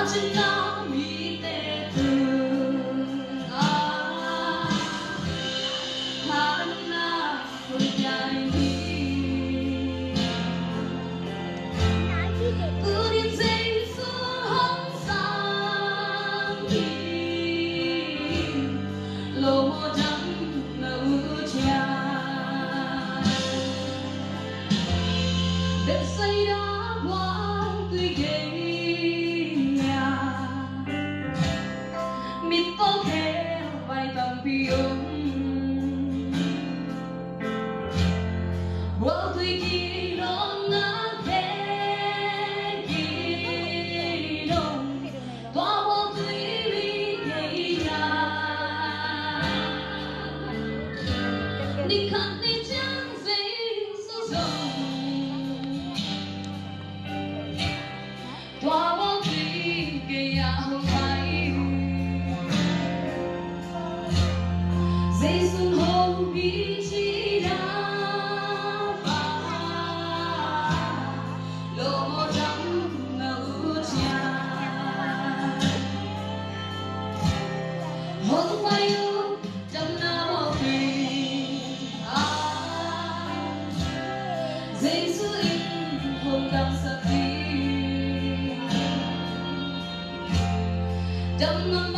真那米的疼啊，他那会爱你，不念这次红山的，落寞真有情，别谁的我对给。Có thể vài tầm biếng Vô tuy kỳ đông ngã thế kỳ đông Tòa vô tuy lý gây nhà Đi khăn đi chẳng dễ sâu rộng Tòa vô tuy gây nhà không phải dây xuân hồng ý chí đã phá lộ màu trắng ngầu tràn hôn quay ưu trong nào tình dây xuân in hồng đậm sắc tím trong năm